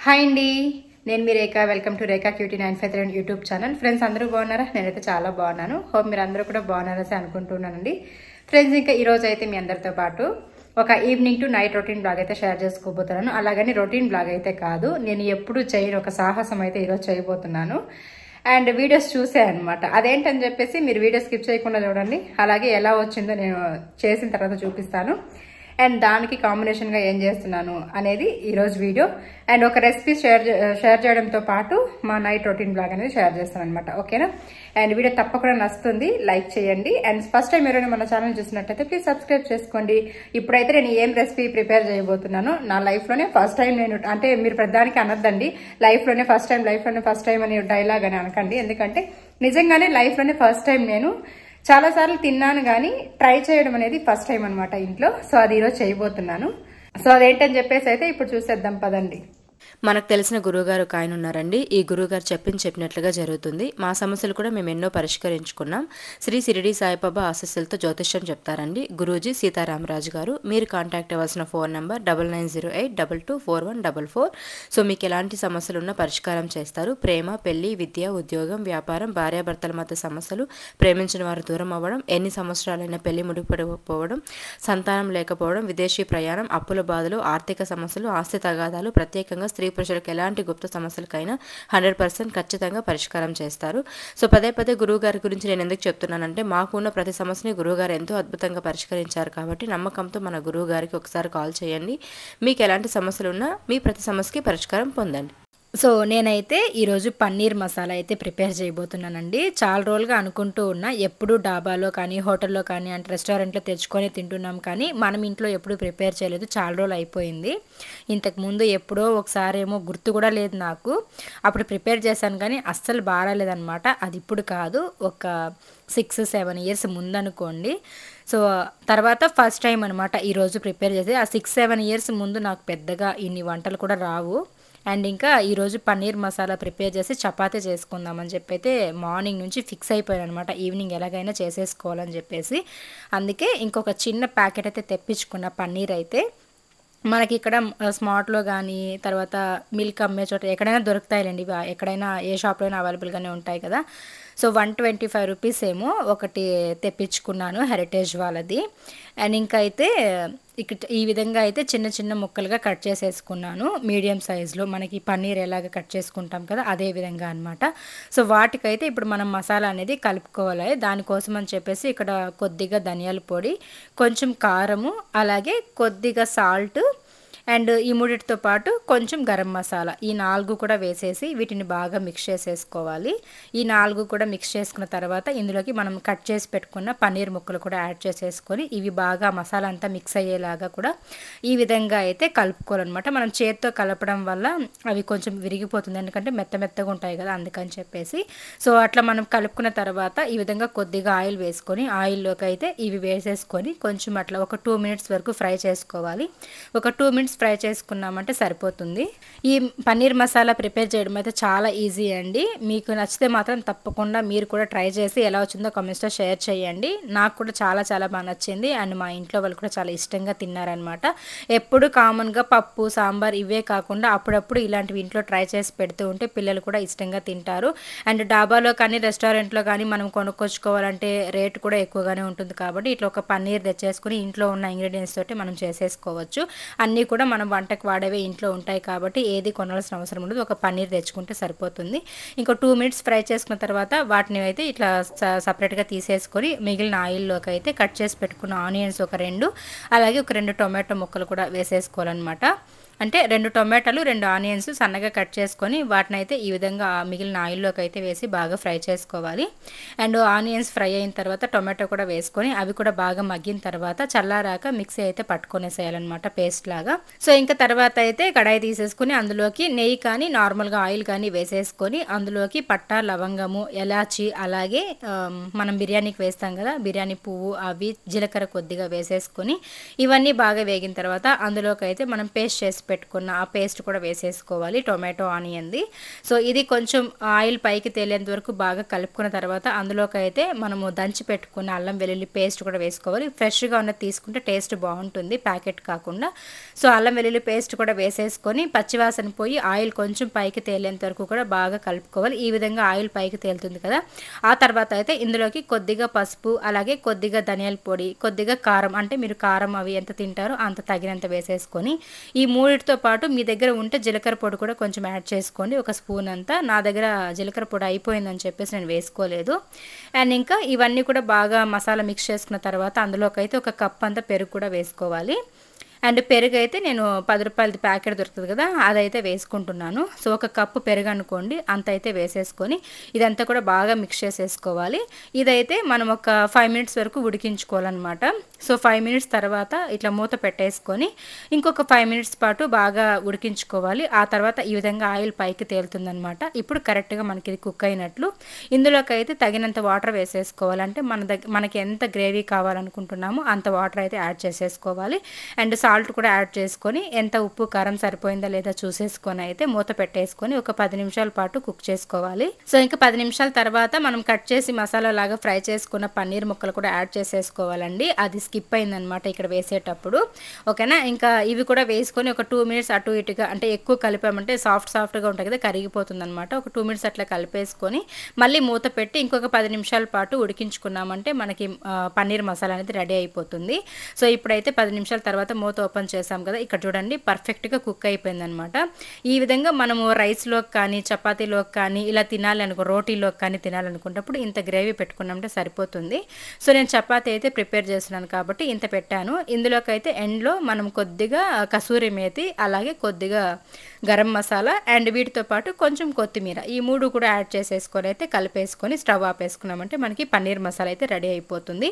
Hi అండి, నేను మీ Rekha. Welcome to Rekha cutie 953 YouTube channel. Friends అందరూ బాగున్నారా? నేనైతే చాలా బాగున్నాను. హోప్ మీరు అందరూ కూడా బాగున్నారని అనుకుంటున్నానండి. ఫ్రెండ్స్ ఇంకా ఈరోజు అయితే మీ అందరితో పాటు ఒక evening to night routine blog అయితే షేర్ చేసుకోబోతున్నాను. అలాగని రొటీన్ బ్లాగ్ అయితే కాదు, నేను ఎప్పుడు చేయని ఒక సాహసం అయితే ఈరోజు చేయబోతున్నాను. అండ్ వీడియోస్ చూసే అనమాట. అదేంటని చెప్పేసి మీరు వీడియో స్కిప్ చేయకుండా చూడండి. అలాగే ఎలా వచ్చిందో నేను చేసిన తర్వాత చూపిస్తాను. అండ్ దానికి కాంబినేషన్గా ఏం చేస్తున్నాను అనేది ఈరోజు వీడియో. అండ్ ఒక రెసిపీ షేర్ చేయడంతో పాటు మా నైట్ రొటీన్ బ్లాగ్ అనేది షేర్ చేస్తాను అనమాట. ఓకేనా? అండ్ వీడియో తప్పకుండా నచ్చుతుంది, లైక్ చేయండి. అండ్ ఫస్ట్ టైం ఎవరైనా మన ఛానల్ చూసినట్టయితే ప్లీజ్ సబ్స్క్రైబ్ చేసుకోండి. ఇప్పుడైతే నేను ఏం రెసిపీ ప్రిపేర్ చేయబోతున్నాను, నా లైఫ్లోనే ఫస్ట్ టైం నేను, అంటే మీరు ప్రధానికి అనొద్దండి, లైఫ్లోనే ఫస్ట్ టైం అని డైలాగ్ అని అనకండి. ఎందుకంటే నిజంగానే లైఫ్లోనే ఫస్ట్ టైం నేను చాలాసార్లు తిన్నాను, కానీ ట్రై చేయడం అనేది ఫస్ట్ టైం అనమాట ఇంట్లో. సో అది ఈరోజు చేయబోతున్నాను. సో అదేంటని చెప్పేసి అయితే ఇప్పుడు చూసేద్దాం పదండి. మనకు తెలిసిన గురువుగారు ఒక ఆయన ఉన్నారండి. ఈ గురువుగారు చెప్పినట్లుగా జరుగుతుంది. మా సమస్యలు కూడా మేము ఎన్నో పరిష్కరించుకున్నాం. శ్రీ షిరిడి సాయిబాబా ఆశీస్సులతో జ్యోతిష్యం చెప్తారండి గురూజీ సీతారామరాజు గారు. మీరు కాంటాక్ట్ అవ్వాల్సిన ఫోన్ నెంబర్ 9908224144. సో మీకు ఎలాంటి సమస్యలు ఉన్నా పరిష్కారం చేస్తారు. ప్రేమ, పెళ్లి, విద్య, ఉద్యోగం, వ్యాపారం, భార్యాభర్తల మధ్య సమస్యలు, ప్రేమించిన వారు దూరం అవ్వడం, ఎన్ని సంవత్సరాలైనా పెళ్లి ముడిపడిపోవడం, సంతానం లేకపోవడం, విదేశీ ప్రయాణం, అప్పుల బాధలు, ఆర్థిక సమస్యలు, ఆస్తి తగాదాలు, ప్రత్యేకంగా స్త్రీ పురుషులకు ఎలాంటి గుప్త సమస్యలకైనా 100% ఖచ్చితంగా పరిష్కారం చేస్తారు. సో పదే గురువు గారి గురించి నేను ఎందుకు చెప్తున్నానంటే, మాకున్న ప్రతి సమస్యని గురువుగారు ఎంతో అద్భుతంగా పరిష్కరించారు. కాబట్టి నమ్మకంతో మన గురువు గారికి ఒకసారి కాల్ చేయండి. మీకు ఎలాంటి సమస్యలు ఉన్నా మీ ప్రతి సమస్యకి పరిష్కారం పొందండి. సో నేనైతే ఈరోజు పన్నీర్ మసాలా అయితే ప్రిపేర్ చేయబోతున్నానండి. చాలా రోజులుగా అనుకుంటూ ఉన్నా, ఎప్పుడు డాబాలో కానీ హోటల్లో కానీ అంటే రెస్టారెంట్లో తెచ్చుకొని తింటున్నాం, కానీ మనం ఇంట్లో ఎప్పుడు ప్రిపేర్ చేయలేదు. చాలా రోజులు అయిపోయింది. ఇంతకుముందు ఎప్పుడో ఒకసారి ఏమో గుర్తు కూడా లేదు నాకు. అప్పుడు ప్రిపేర్ చేశాను కానీ అస్సలు బాగాలేదనమాట. అది ఇప్పుడు కాదు, ఒక 6-7 ఇయర్స్ ముందు అనుకోండి. సో తర్వాత ఫస్ట్ టైం అనమాట ఈరోజు ప్రిపేర్ చేసి. ఆ 6-7 ఇయర్స్ ముందు నాకు పెద్దగా ఇన్ని వంటలు కూడా రావు. అండ్ ఇంకా ఈరోజు పన్నీర్ మసాలా ప్రిపేర్ చేసి చపాతీ చేసుకుందామని చెప్పి అయితే మార్నింగ్ నుంచి ఫిక్స్ అయిపోయాను అనమాట. ఈవినింగ్ ఎలాగైనా చేసేసుకోవాలని చెప్పేసి. అందుకే ఇంకొక చిన్న ప్యాకెట్ అయితే తెప్పించుకున్న పన్నీర్ అయితే. మనకి ఇక్కడ స్మార్ట్లో కానీ తర్వాత మిల్క్ అమ్మే చోట ఎక్కడైనా దొరుకుతాయిలేండి. ఎక్కడైనా ఏ షాప్లో అయినా అవైలబుల్గానే ఉంటాయి కదా. సో 125 రూపీస్ ఏమో ఒకటి తెప్పించుకున్నాను, హెరిటేజ్ వాళ్ళది. అండ్ ఇంకా అయితే ఇక్కడ ఈ విధంగా అయితే చిన్న చిన్న ముక్కలుగా కట్ చేసేసుకున్నాను, మీడియం సైజులో. మనకి పన్నీర్ ఎలాగ కట్ చేసుకుంటాం కదా, అదే విధంగా అనమాట. సో వాటికైతే ఇప్పుడు మనం మసాలా అనేది కలుపుకోవాలి. దానికోసం అని చెప్పేసి ఇక్కడ కొద్దిగా ధనియాల పొడి, కొంచెం కారము, అలాగే కొద్దిగా సాల్ట్, అండ్ ఈ మూడిటితో పాటు కొంచెం గరం మసాలా, ఈ 4 కూడా వేసేసి వీటిని బాగా మిక్స్ చేసేసుకోవాలి. ఈ 4 కూడా మిక్స్ చేసుకున్న తర్వాత ఇందులోకి మనం కట్ చేసి పెట్టుకున్న పన్నీర్ ముక్కలు కూడా యాడ్ చేసేసుకొని ఇవి బాగా మసాలా అంతా మిక్స్ అయ్యేలాగా కూడా ఈ విధంగా అయితే కలుపుకోవాలన్నమాట. మనం చేతితో కలపడం వల్ల అవి కొంచెం విరిగిపోతుంది, ఎందుకంటే మెత్తగా ఉంటాయి కదా, అందుకని చెప్పేసి. సో అట్లా మనం కలుపుకున్న తర్వాత ఈ విధంగా కొద్దిగా ఆయిల్ వేసుకొని, ఆయిల్లోకి అయితే ఇవి వేసేసుకొని కొంచెం అట్లా ఒక 2 మినిట్స్ వరకు ఫ్రై చేసుకోవాలి. ఒక 2 మినిట్స్ ఫ్రై చేసుకున్నామంటే సరిపోతుంది. ఈ పన్నీర్ మసాలా ప్రిపేర్ చేయడం అయితే చాలా ఈజీ అండి. మీకు నచ్చితే మాత్రం తప్పకుండా మీరు కూడా ట్రై చేసి ఎలా వచ్చిందో కామెంట్స్లో షేర్ చేయండి. నాకు కూడా చాలా బాగా నచ్చింది. అండ్ మా ఇంట్లో వాళ్ళు కూడా చాలా ఇష్టంగా తిన్నారనమాట. ఎప్పుడు కామన్గా పప్పు, సాంబార్ ఇవే కాకుండా అప్పుడప్పుడు ఇలాంటివి ఇంట్లో ట్రై చేసి పెడుతూ ఉంటే పిల్లలు కూడా ఇష్టంగా తింటారు. అండ్ డాబాలో కానీ రెస్టారెంట్లో కానీ మనం కొనుక్కొచ్చుకోవాలంటే రేటు కూడా ఎక్కువగానే ఉంటుంది. కాబట్టి ఇట్లా ఒక పన్నీర్ తెచ్చేసుకుని ఇంట్లో ఉన్న ఇంగ్రీడియంట్స్ తోటి మనం చేసేసుకోవచ్చు. అన్నీ కూడా మనం వంటకు వాడేవే ఇంట్లో ఉంటాయి కాబట్టి ఏది కొనాల్సిన అవసరం ఉండదు. ఒక పన్నీర్ తెచ్చుకుంటే సరిపోతుంది. ఇంకో 2 మినిట్స్ ఫ్రై చేసుకున్న తర్వాత వాటిని అయితే ఇట్లా సపరేట్గా తీసేసుకొని మిగిలిన ఆయిల్లోకి అయితే కట్ చేసి పెట్టుకున్న ఆనియన్స్ ఒక 2, అలాగే ఒక 2 టొమాటో ముక్కలు కూడా వేసేసుకోవాలన్నమాట. అంటే 2 టొమాటోలు 2 ఆనియన్స్ సన్నగా కట్ చేసుకొని వాటిని అయితే ఈ విధంగా మిగిలిన ఆయిల్లోకి అయితే వేసి బాగా ఫ్రై చేసుకోవాలి. అండ్ ఆనియన్స్ ఫ్రై అయిన తర్వాత టొమాటో కూడా వేసుకొని అవి కూడా బాగా మగ్గిన తర్వాత చల్లారాక మిక్సీ అయితే పట్టుకొనేసేయాలన్నమాట, పేస్ట్ లాగా. సో ఇంకా తర్వాత అయితే కడాయి తీసేసుకుని అందులోకి నెయ్యి కానీ నార్మల్గా ఆయిల్ కానీ వేసేసుకొని అందులోకి పట్ట, లవంగము, ఎలాచి, అలాగే మనం బిర్యానీకి వేస్తాం కదా బిర్యానీ పువ్వు, అవి జీలకర్ర కొద్దిగా వేసేసుకొని ఇవన్నీ బాగా వేగిన తర్వాత అందులోకి అయితే మనం పేస్ట్ చేసి పెట్టుకున్న ఆ పేస్ట్ కూడా వేసేసుకోవాలి, టొమాటో ఆనియన్ది. సో ఇది కొంచెం ఆయిల్ పైకి తేలేంత వరకు బాగా కలుపుకున్న తర్వాత అందులోకి అయితే మనము దంచి పెట్టుకున్న అల్లం వెల్లుల్లి పేస్ట్ కూడా వేసుకోవాలి. ఫ్రెష్గా ఉన్నది తీసుకుంటే టేస్ట్ బాగుంటుంది, ప్యాకెట్ కాకుండా. సో అల్లం వెల్లుల్లి పేస్ట్ కూడా వేసేసుకొని పచ్చివాసన పోయి ఆయిల్ కొంచెం పైకి తేలేంత వరకు కూడా బాగా కలుపుకోవాలి. ఈ విధంగా ఆయిల్ పైకి తేలుతుంది కదా, ఆ తర్వాత అయితే ఇందులోకి కొద్దిగా పసుపు, అలాగే కొద్దిగా ధనియాల పొడి, కొద్దిగా కారం, అంటే మీరు కారం అవి ఎంత తింటారో అంత తగినంత వేసేసుకొని, ఈ మూడిటితో పాటు మీ దగ్గర ఉంటే జీలకర్ర పొడి కూడా కొంచెం యాడ్ చేసుకోండి, ఒక స్పూన్ అంతా. నా దగ్గర జీలకర్ర పొడి అయిపోయిందని చెప్పేసి నేను వేసుకోలేదు. అండ్ ఇంకా ఇవన్నీ కూడా బాగా మసాలా మిక్స్ చేసుకున్న తర్వాత అందులోకి అయితే ఒక కప్ అంతా పెరుగు కూడా వేసుకోవాలి. అండ్ పెరుగు అయితే నేను 10 రూపాయలది ప్యాకెట్ దొరుకుతుంది కదా, అదైతే వేసుకుంటున్నాను. సో ఒక కప్పు పెరుగు అనుకోండి, అంత అయితే వేసేసుకొని ఇదంతా కూడా బాగా మిక్స్ చేసేసుకోవాలి. ఇదైతే మనం ఒక 5 మినిట్స్ వరకు ఉడికించుకోవాలన్నమాట. సో 5 మినిట్స్ తర్వాత ఇట్లా మూత పెట్టేసుకొని ఇంకొక 5 మినిట్స్ పాటు బాగా ఉడికించుకోవాలి. ఆ తర్వాత ఈ విధంగా ఆయిల్ పైకి తేలుతుందనమాట. ఇప్పుడు కరెక్ట్గా మనకి ఇది కుక్ అయినట్లు. ఇందులోకి అయితే తగినంత వాటర్ వేసేసుకోవాలి. అంటే మనకి ఎంత గ్రేవీ కావాలనుకుంటున్నామో అంత వాటర్ అయితే యాడ్ చేసేసుకోవాలి. అండ్ సాల్ట్ కూడా యాడ్ చేసుకొని ఎంత ఉప్పు కారం సరిపోయిందా లేదా చూసేసుకొని అయితే మూత పెట్టేసుకొని ఒక 10 నిమిషాల పాటు కుక్ చేసుకోవాలి. సో ఇంకా 10 నిమిషాల తర్వాత మనం కట్ చేసి మసాలా లాగా ఫ్రై చేసుకున్న పన్నీర్ ముక్కలు కూడా యాడ్ చేసేసుకోవాలండి. అది స్కిప్ అయిందనమాట ఇక్కడ వేసేటప్పుడు. ఓకేనా, ఇంకా ఇవి కూడా వేసుకొని ఒక 2 మినిట్స్ అటు ఇటుగా, అంటే ఎక్కువ కలిపామంటే సాఫ్ట్గా ఉంటుంది కదా, కరిగిపోతుంది అనమాట. ఒక 2 మినిట్స్ అట్లా కలిపేసుకొని మళ్ళీ మూత పెట్టి ఇంకొక 10 నిమిషాల పాటు ఉడికించుకున్నామంటే మనకి పన్నీర్ మసాలా అనేది రెడీ అయిపోతుంది. సో ఇప్పుడైతే 10 నిమిషాల తర్వాత మూత ఓపెన్ చేసాం కదా, ఇక్కడ చూడండి పర్ఫెక్ట్గా కుక్ అయిపోయిందనమాట. ఈ విధంగా మనము రైస్లోకి కానీ చపాతీలోకి కానీ ఇలా రోటీలోకి కానీ తినాలనుకున్నప్పుడు ఇంత గ్రేవీ పెట్టుకున్నామంటే సరిపోతుంది. సో నేను చపాతీ అయితే ప్రిపేర్ చేస్తున్నాను కాబట్టి ఇంత పెట్టాను. ఇందులోకి అయితే ఎండ్లో మనం కొద్దిగా కసూరి మేతి, అలాగే కొద్దిగా గరం మసాలా అండ్ వీటితో పాటు కొంచెం కొత్తిమీర, ఈ 3 కూడా యాడ్ చేసేసుకొని అయితే కలిపేసుకొని స్టవ్ ఆపేసుకున్నామంటే మనకి పన్నీర్ మసాలా అయితే రెడీ అయిపోతుంది.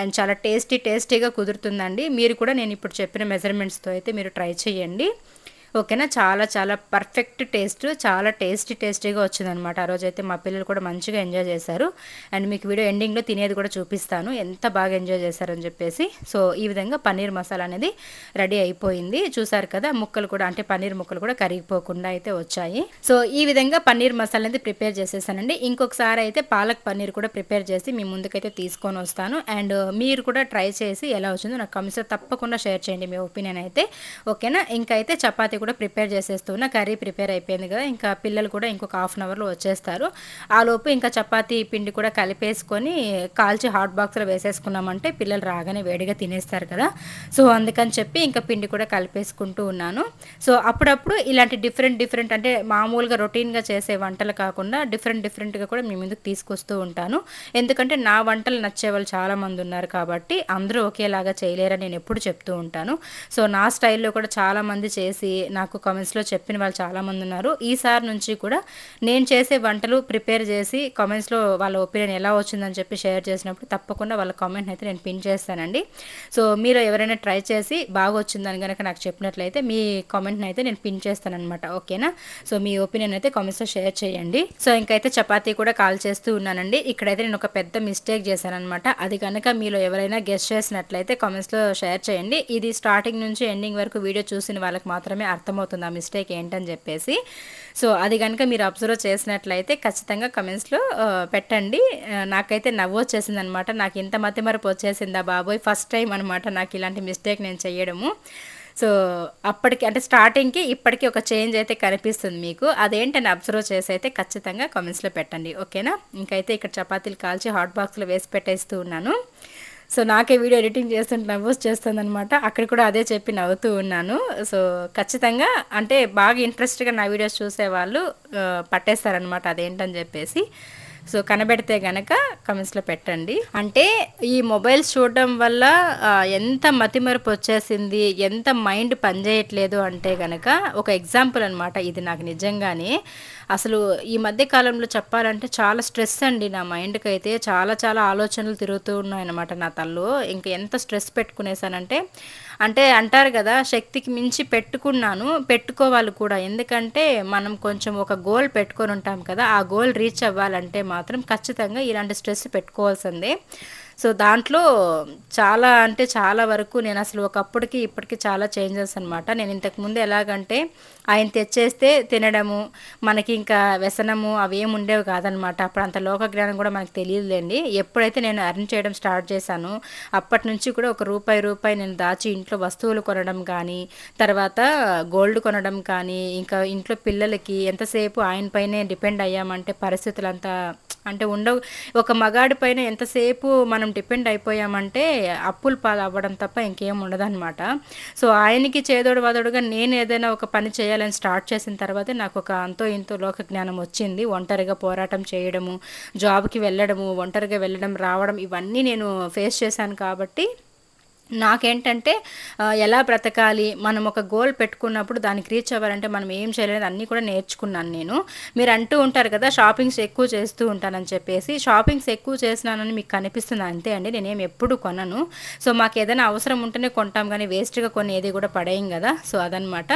అండ్ చాలా టేస్టీగా కుదురుతుందండి. మీరు కూడా నేను ఇప్పుడు చెప్పిన మెజర్మెంట్స్తో అయితే మీరు ట్రై చేయండి. ఓకేనా, చాలా పర్ఫెక్ట్ టేస్ట్, చాలా టేస్టీగా వచ్చిందనమాట. ఆ రోజు అయితే మా పిల్లలు కూడా మంచిగా ఎంజాయ్ చేశారు. అండ్ మీకు వీడియో ఎండింగ్లో తినేది కూడా చూపిస్తాను, ఎంత బాగా ఎంజాయ్ చేశారని చెప్పేసి. సో ఈ విధంగా పన్నీర్ మసాలా అనేది రెడీ అయిపోయింది. చూసారు కదా, ముక్కలు కూడా, అంటే పన్నీర్ ముక్కలు కూడా కరిగిపోకుండా అయితే వచ్చాయి. సో ఈ విధంగా పన్నీర్ మసాలా అనేది ప్రిపేర్ చేసేసానండి. ఇంకొకసారి అయితే పాలక్ పన్నీర్ కూడా ప్రిపేర్ చేసి మీ ముందుకైతే తీసుకొని వస్తాను. అండ్ మీరు కూడా ట్రై చేసి ఎలా వచ్చిందో నాకు కామెంట్స్లో తప్పకుండా షేర్ చేయండి మీ ఒపీనియన్ అయితే. ఓకేనా, ఇంకా అయితే చపాతీ కూడా ప్రిపేర్ చేసేస్తున్నా. కర్రీ ప్రిపేర్ అయిపోయింది కదా, ఇంకా పిల్లలు కూడా ఇంకొక హాఫ్ అన్ అవర్లో వచ్చేస్తారు. ఆ లోపు ఇంకా చపాతీ పిండి కూడా కలిపేసుకొని కాల్చి హాట్ బాక్స్లో వేసేసుకున్నామంటే పిల్లలు రాగానే వేడిగా తినేస్తారు కదా. సో అందుకని చెప్పి ఇంకా పిండి కూడా కలిపేసుకుంటూ ఉన్నాను. సో అప్పుడప్పుడు ఇలాంటి డిఫరెంట్ అంటే మామూలుగా రొటీన్గా చేసే వంటలు కాకుండా డిఫరెంట్గా కూడా మీ ముందుకు తీసుకొస్తూ ఉంటాను. ఎందుకంటే నా వంటలు నచ్చే వాళ్ళు చాలామంది ఉన్నారు కాబట్టి అందరూ ఒకేలాగా చేయలేరని నేను ఎప్పుడు చెప్తూ ఉంటాను. సో నా స్టైల్లో కూడా చాలామంది చేసి నాకు కామెంట్స్లో చెప్పిన వాళ్ళు చాలామంది ఉన్నారు. ఈసారి నుంచి కూడా నేను చేసే వంటలు ప్రిపేర్ చేసి కామెంట్స్లో వాళ్ళ ఒపీనియన్ ఎలా వచ్చిందని చెప్పి షేర్ చేసినప్పుడు తప్పకుండా వాళ్ళ కామెంట్ అయితే నేను పిన్ చేస్తానండి. సో మీరు ఎవరైనా ట్రై చేసి బాగా వచ్చిందని కనుక నాకు చెప్పినట్లయితే మీ కామెంట్ని అయితే నేను పిన్ చేస్తానన్నమాట. ఓకేనా, సో మీ ఒపీనియన్ అయితే కామెంట్స్లో షేర్ చేయండి. సో ఇంకైతే చపాతీ కూడా కాల్ చేస్తూ ఉన్నానండి. ఇక్కడైతే నేను ఒక పెద్ద మిస్టేక్ చేశానమాట. అది కనుక మీలో ఎవరైనా గెస్ చేసినట్లయితే కామెంట్స్లో షేర్ చేయండి. ఇది స్టార్టింగ్ నుంచి ఎండింగ్ వరకు వీడియో చూసిన వాళ్ళకి మాత్రమే అర్థమవుతుంది ఆ మిస్టేక్ ఏంటని చెప్పేసి. సో అది కనుక మీరు అబ్జర్వ్ చేసినట్లయితే ఖచ్చితంగా కమెంట్స్లో పెట్టండి. నాకైతే నవ్వు వచ్చేసింది అనమాట. నాకు ఇంత మతిమరపు వచ్చేసిందా బాబోయ్, ఫస్ట్ టైం అనమాట నాకు ఇలాంటి మిస్టేక్ నేను చేయడము. సో అప్పటికి, అంటే స్టార్టింగ్కి ఇప్పటికీ ఒక చేంజ్ అయితే కనిపిస్తుంది మీకు. అదేంటని అబ్జర్వ్ చేసి అయితే ఖచ్చితంగా కామెంట్స్లో పెట్టండి. ఓకేనా, ఇంకైతే ఇక్కడ చపాతీలు కాల్చి హాట్ బాక్స్లో వేసి పెట్టేస్తూ ఉన్నాను. సో నాకే వీడియో ఎడిటింగ్ చేస్తుంటే నవ్వు చేస్తుంది అనమాట. అక్కడ కూడా అదే చెప్పి నవ్వుతూ ఉన్నాను. సో ఖచ్చితంగా అంటే బాగా ఇంట్రెస్ట్గా నా వీడియోస్ చూసేవాళ్ళు పట్టేస్తారనమాట అదేంటని చెప్పేసి. సో కనబెడితే గనక కమెంట్స్లో పెట్టండి. అంటే ఈ మొబైల్స్ చూడడం వల్ల ఎంత మతిమరుపు వచ్చేసింది, ఎంత మైండ్ పనిచేయట్లేదు అంటే గనక ఒక ఎగ్జాంపుల్ అనమాట ఇది. నాకు నిజంగానే అసలు ఈ మధ్య కాలంలో చెప్పాలంటే చాలా స్ట్రెస్ అండి. నా మైండ్కి అయితే చాలా ఆలోచనలు తిరుగుతూ ఉన్నాయన్నమాట నా తల్లో. ఇంకా ఎంత స్ట్రెస్ పెట్టుకునేసానంటే, అంటే అంటారు కదా, శక్తికి మించి పెట్టుకోవాలి కూడా. ఎందుకంటే మనం కొంచెం ఒక గోల్ పెట్టుకొని ఉంటాం కదా, ఆ గోల్ రీచ్ అవ్వాలంటే మాత్రం ఖచ్చితంగా ఇలాంటి స్ట్రెస్ పెట్టుకోవాల్సిందే. సో దాంట్లో చాలా అంటే చాలా వరకు నేను అసలు ఒకప్పటికి ఇప్పటికి చాలా చేంజెస్ అనమాట. నేను ఇంతకుముందు ఎలాగంటే ఆయన తెచ్చేస్తే తినడము, మనకి ఇంకా వ్యసనము అవేమి ఉండేవి కాదనమాట. అప్పుడు అంత లోక జ్ఞానం కూడా మనకు తెలియదులేండి. ఎప్పుడైతే నేను ఎర్న్ చేయడం స్టార్ట్ చేశానో అప్పటి నుంచి కూడా ఒక రూపాయి నేను దాచి ఇంట్లో వస్తువులు కొనడం కానీ, తర్వాత గోల్డ్ కొనడం కానీ, ఇంకా ఇంట్లో పిల్లలకి ఎంతసేపు ఆయన పైనే డిపెండ్ అయ్యామంటే పరిస్థితులు అంతా అంటే ఉండవు. ఒక మగాడి పైన ఎంతసేపు మనం డిపెండ్ అయిపోయామంటే అప్పులు పాలు అవ్వడం తప్ప ఇంకేం ఉండదన్నమాట. సో ఆయనకి చేదోడు వాదోడుగా నేను ఏదైనా ఒక పని చేయాలని స్టార్ట్ చేసిన తర్వాతే నాకు ఒక అంతో ఇంతో లోక జ్ఞానం వచ్చింది. ఒంటరిగా పోరాటం చేయడము, జాబ్కి వెళ్ళడము, ఒంటరిగా వెళ్ళడం రావడం ఇవన్నీ నేను ఫేస్ చేశాను. కాబట్టి నాకేంటంటే ఎలా బ్రతకాలి, మనం ఒక గోల్ పెట్టుకున్నప్పుడు దానికి రీచ్ అవ్వాలంటే మనం ఏం చేయలేదు అన్నీ కూడా నేర్చుకున్నాను నేను. మీరు అంటూ ఉంటారు కదా షాపింగ్స్ ఎక్కువ చేస్తూ ఉంటానని చెప్పేసి. షాపింగ్స్ ఎక్కువ చేసినానని మీకు కనిపిస్తుంది అంతే అండి, నేనేం ఎప్పుడు కొనను. సో మాకు ఏదైనా అవసరం ఉంటేనే కొంటాం కానీ వేస్ట్గా కొన్ని ఏది కూడా పడేయం కదా. సో అదనమాట.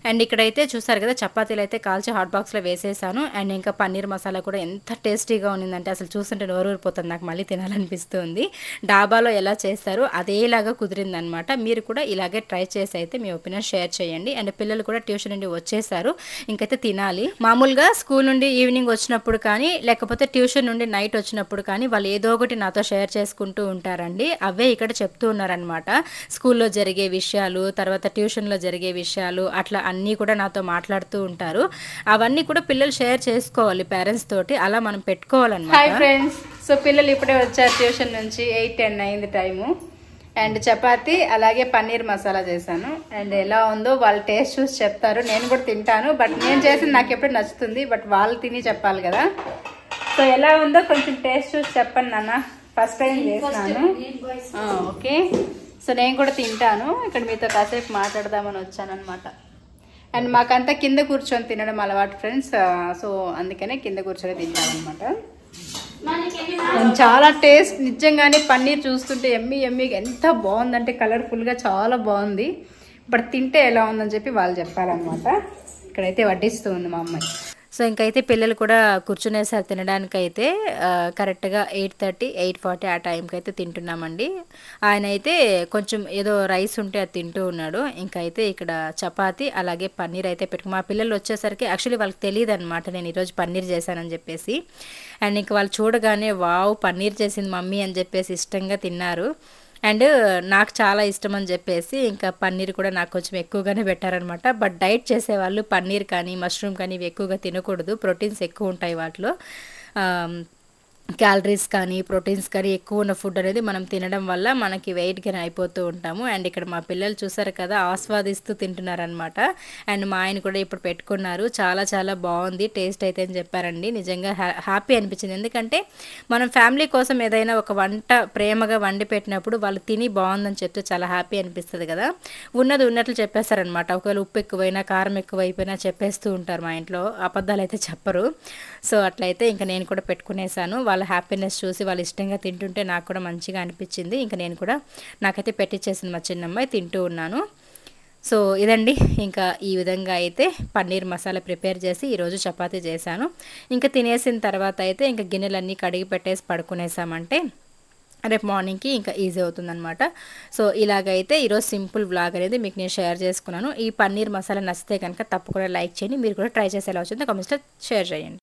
అండ్ ఇక్కడైతే చూసారు కదా చపాతీలు అయితే కాల్చి హాట్ బాక్స్లో వేసేసాను. అండ్ ఇంకా పన్నీర్ మసాలా కూడా ఎంత టేస్టీగా ఉండిందంటే అసలు చూస్తుంటే నోరూరిపోతుంది, నాకు మళ్ళీ తినాలనిపిస్తుంది. డాబాలో ఎలా చేస్తారో అదేలాగా కుదిరిందనమాట. మీరు కూడా ఇలాగే ట్రై చేసి అయితే మీ ఒపీనియన్ షేర్ చేయండి. అండ్ పిల్లలు కూడా ట్యూషన్ నుండి వచ్చేసారు, ఇంకైతే తినాలి. మామూలుగా స్కూల్ నుండి ఈవినింగ్ వచ్చినప్పుడు కానీ లేకపోతే ట్యూషన్ నుండి నైట్ వచ్చినప్పుడు కానీ వాళ్ళు ఏదో ఒకటి నాతో షేర్ చేసుకుంటూ ఉంటారండి. అవే ఇక్కడ చెప్తూ ఉన్నారనమాట. స్కూల్లో జరిగే విషయాలు, తర్వాత ట్యూషన్లో జరిగే విషయాలు, అట్లా అన్నీ కూడా నాతో మాట్లాడుతూ ఉంటారు. అవన్నీ కూడా పిల్లలు షేర్ చేసుకోవాలి పేరెంట్స్ తోటి, అలా మనం పెట్టుకోవాలన్నమాట. హాయ్ ఫ్రెండ్స్, సో పిల్లలు ఇప్పుడే వచ్చారు ట్యూషన్ నుంచి. 8:10 అయింది టైము. అండ్ చపాతీ అలాగే పన్నీర్ మసాలా చేశాను. అండ్ ఎలా ఉందో వాళ్ళు టేస్ట్ చూసి చెప్తారు. నేను కూడా తింటాను, బట్ నేను చేసింది నాకు ఎప్పుడు నచ్చుతుంది, బట్ వాళ్ళు తిని చెప్పాలి కదా. సో ఎలా ఉందో కొంచెం టేస్ట్ చూసి చెప్పండి నాన్న. ఫస్ట్ టైం చేసినాను. ఓకే, సో నేను కూడా తింటాను. ఇక్కడ మీతో కాసేపు మాట్లాడదామని వచ్చాను అనమాట. అండ్ మాకంతా కింద కూర్చొని తినడం అలవాటు ఫ్రెండ్స్, సో అందుకనే కింద కూర్చొని తింటాను అనమాట. చాలా టేస్ట్ నిజంగానే పన్నీర్ చూస్తుంటే ఎమ్మి ఎంత బాగుందంటే కలర్ఫుల్గా చాలా బాగుంది. బట్ తింటే ఎలా ఉందని చెప్పి వాళ్ళు చెప్పాలన్నమాట. ఇక్కడైతే వడ్డిస్తూ ఉంది మా అమ్మాయి. సో ఇంకైతే పిల్లలు కూడా కూర్చునేసారి తినడానికైతే కరెక్ట్గా 8:30 8:40 ఆ టైంకి అయితే తింటున్నామండి. ఆయన అయితే కొంచెం ఏదో రైస్ ఉంటే అది తింటూ ఉన్నాడు. ఇంకైతే ఇక్కడ చపాతీ అలాగే పన్నీర్ అయితే మా పిల్లలు వచ్చేసరికి యాక్చువల్లీ వాళ్ళకి తెలియదు అనమాట నేను ఈరోజు పన్నీర్ చేశానని చెప్పేసి. అండ్ ఇంక వాళ్ళు చూడగానే వావ్ పన్నీర్ చేసింది మమ్మీ అని చెప్పేసి ఇష్టంగా తిన్నారు. అండ్ నాకు చాలా ఇష్టం అని చెప్పేసి ఇంకా పన్నీర్ కూడా నాకు కొంచెం ఎక్కువగానే పెట్టారనమాట. బట్ డైట్ చేసేవాళ్ళు పన్నీర్ కానీ మష్రూమ్ కానీ ఇవి ఎక్కువగా తినకూడదు, ప్రోటీన్స్ ఎక్కువ ఉంటాయి వాటిలో. క్యాలరీస్ కానీ ప్రోటీన్స్ కానీ ఎక్కువ ఉన్న ఫుడ్ అనేది మనం తినడం వల్ల మనకి వెయిట్ గెయిన్ అయిపోతూ ఉంటాము. అండ్ ఇక్కడ మా పిల్లలు చూసారు కదా ఆస్వాదిస్తూ తింటున్నారనమాట. అండ్ మా ఆయన కూడా ఇప్పుడు పెట్టుకున్నారు. చాలా చాలా బాగుంది టేస్ట్ అయితే అని చెప్పారండి. నిజంగా హ్యాపీ అనిపించింది. ఎందుకంటే మనం ఫ్యామిలీ కోసం ఏదైనా ఒక వంట ప్రేమగా వండి పెట్టినప్పుడు వాళ్ళు తిని బాగుందని చెప్తే చాలా హ్యాపీ అనిపిస్తుంది కదా. ఉన్నది ఉన్నట్లు చెప్పేస్తారనమాట. ఒకవేళ ఉప్పు ఎక్కువైనా కారం ఎక్కువైపోయినా చెప్పేస్తూ ఉంటారు మా ఇంట్లో, అబద్ధాలు అయితే చెప్పరు. సో అట్లయితే ఇంకా నేను కూడా పెట్టుకునేసాను. వాళ్ళ హ్యాపీనెస్ చూసి వాళ్ళు ఇష్టంగా తింటుంటే నాకు కూడా మంచిగా అనిపించింది. ఇంకా నేను కూడా నాకైతే పెట్టించేసింది మా చిన్నమ్మాయి, తింటూ ఉన్నాను. సో ఇదండి, ఇంకా ఈ విధంగా అయితే పన్నీర్ మసాలా ప్రిపేర్ చేసి ఈరోజు చపాతీ చేశాను. ఇంకా తినేసిన తర్వాత అయితే ఇంకా గిన్నెలన్నీ కడిగి పెట్టేసి పడుకునేసామంటే రేపు మార్నింగ్కి ఇంకా ఈజీ అవుతుందన్నమాట. సో ఇలాగైతే ఈరోజు సింపుల్ వ్లాగ్ అనేది మీకు నేను షేర్ చేసుకున్నాను. ఈ పన్నీర్ మసాలా నచ్చితే కనుక తప్పకుండా లైక్ చేయండి. మీరు కూడా ట్రై చేసేలా వచ్చిందో కామెంట్స్లో షేర్ చేయండి.